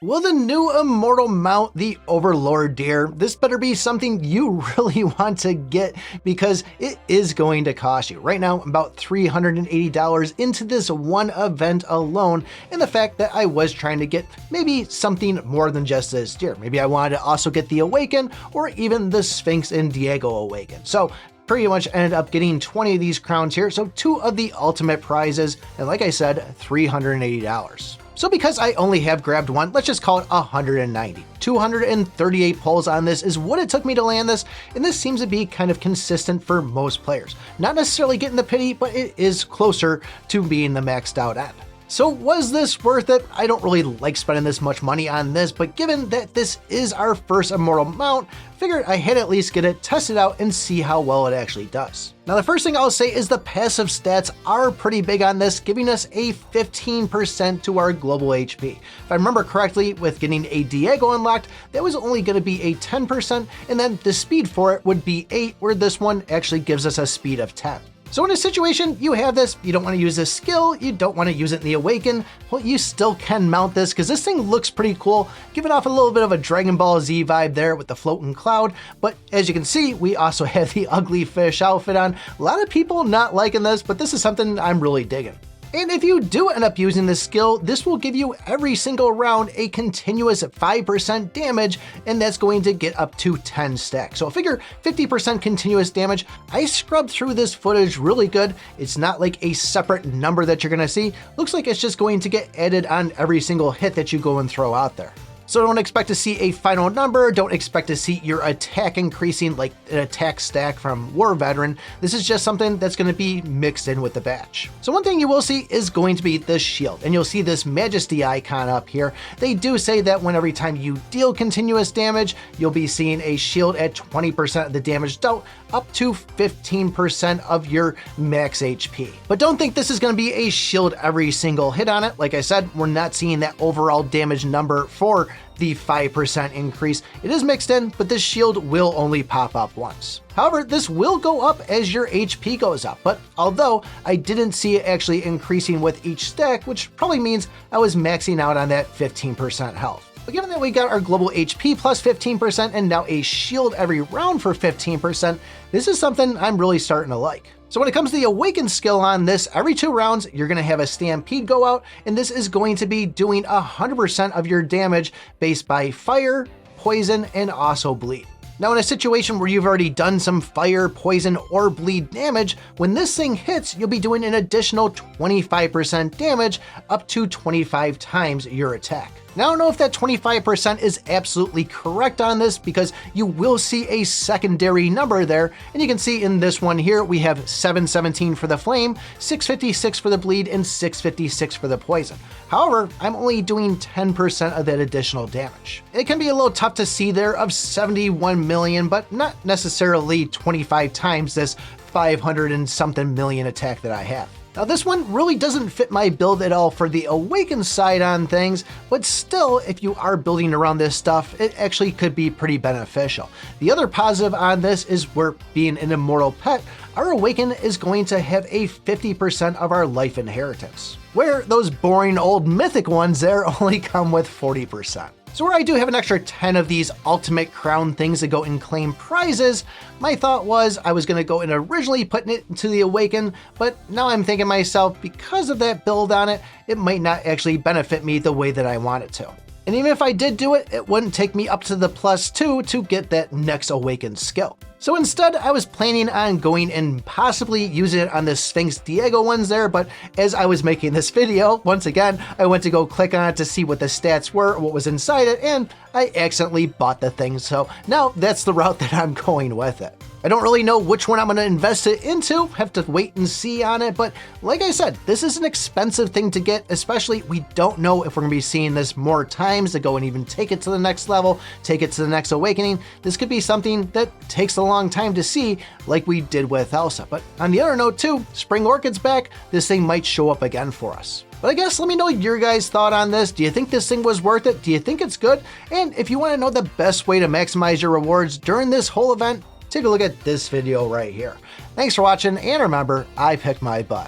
Will the new immortal mount the Overlord deer? This better be something you really want to get because it is going to cost you. Right now, about $380 into this one event alone, and the fact that I was trying to get maybe something more than just this deer. Maybe I wanted to also get the Awaken or even the Sphinx and Diego Awaken. So pretty much ended up getting 20 of these crowns here, so 2 of the ultimate prizes, and like I said, $380. So because I only have grabbed one, let's just call it 190. 238 pulls on this is what it took me to land this, and this seems to be kind of consistent for most players. Not necessarily getting the pity, but it is closer to being the maxed out end. So was this worth it? I don't really like spending this much money on this, but given that this is our first immortal mount, figured I had at least get it tested out and see how well it actually does. Now the first thing I'll say is the passive stats are pretty big on this, giving us a 15% to our global HP. If I remember correctly, with getting a Diego unlocked, that was only going to be a 10%, and then the speed for it would be 8, where this one actually gives us a speed of 10. So in a situation you have this, you don't want to use this skill, you don't want to use it in the Awaken, well, you still can mount this because this thing looks pretty cool, giving off a little bit of a Dragon Ball Z vibe there with the floating cloud. But as you can see, we also have the ugly fish outfit on. A lot of people not liking this, but this is something I'm really digging. And if you do end up using this skill, this will give you every single round a continuous 5% damage, and that's going to get up to 10 stacks. So figure 50% continuous damage. I scrubbed through this footage really good. It's not like a separate number that you're gonna see. Looks like it's just going to get added on every single hit that you go and throw out there. So don't expect to see a final number, don't expect to see your attack increasing like an attack stack from War Veteran. This is just something that's going to be mixed in with the batch. So one thing you will see is going to be the shield, and you'll see this Majesty icon up here. They do say that when every time you deal continuous damage, you'll be seeing a shield at 20% of the damage dealt, up to 15% of your max HP. But don't think this is going to be a shield every single hit on it. Like I said, we're not seeing that overall damage number for the 5% increase. It is mixed in, but this shield will only pop up once. However, this will go up as your HP goes up, but although I didn't see it actually increasing with each stack, which probably means I was maxing out on that 15% health. But given that we got our global HP plus 15% and now a shield every round for 15%, this is something I'm really starting to like. So when it comes to the Awaken skill on this, every 2 rounds, you're going to have a Stampede go out, and this is going to be doing 100% of your damage based by fire, poison, and also bleed. Now in a situation where you've already done some fire, poison, or bleed damage, when this thing hits, you'll be doing an additional 25% damage up to 25 times your attack. Now, I don't know if that 25% is absolutely correct on this because you will see a secondary number there, and you can see in this one here, we have 717 for the flame, 656 for the bleed, and 656 for the poison. However, I'm only doing 10% of that additional damage. It can be a little tough to see there of 71 million, but not necessarily 25 times this 500 and something million attack that I have. Now this one really doesn't fit my build at all for the Awaken side on things, but still, if you are building around this stuff, it actually could be pretty beneficial. The other positive on this is we're being an immortal pet, our Awaken is going to have a 50% of our life inheritance, where those boring old mythic ones there only come with 40%. So where I do have an extra 10 of these ultimate crown things to go and claim prizes, my thought was I was going to go and originally putting it into the Awaken, but now I'm thinking to myself, because of that build on it, it might not actually benefit me the way that I want it to. And even if I did do it, it wouldn't take me up to the +2 to get that next Awaken skill. So instead, I was planning on going and possibly using it on the Sphinx Diego ones there, but as I was making this video, once again, I went to go click on it to see what the stats were, what was inside it, and I accidentally bought the thing, so now that's the route that I'm going with it. I don't really know which one I'm going to invest it into, have to wait and see on it, but like I said, this is an expensive thing to get, especially we don't know if we're going to be seeing this more times to go and even take it to the next level, take it to the next Awakening. This could be something that takes a long time to see, like we did with Elsa. But on the other note too, Spring Orchid's back, this thing might show up again for us. But I guess let me know your guys' thought on this. Do you think this thing was worth it? Do you think it's good? And if you want to know the best way to maximize your rewards during this whole event, take a look at this video right here. Thanks for watching, and remember, I pick my butt.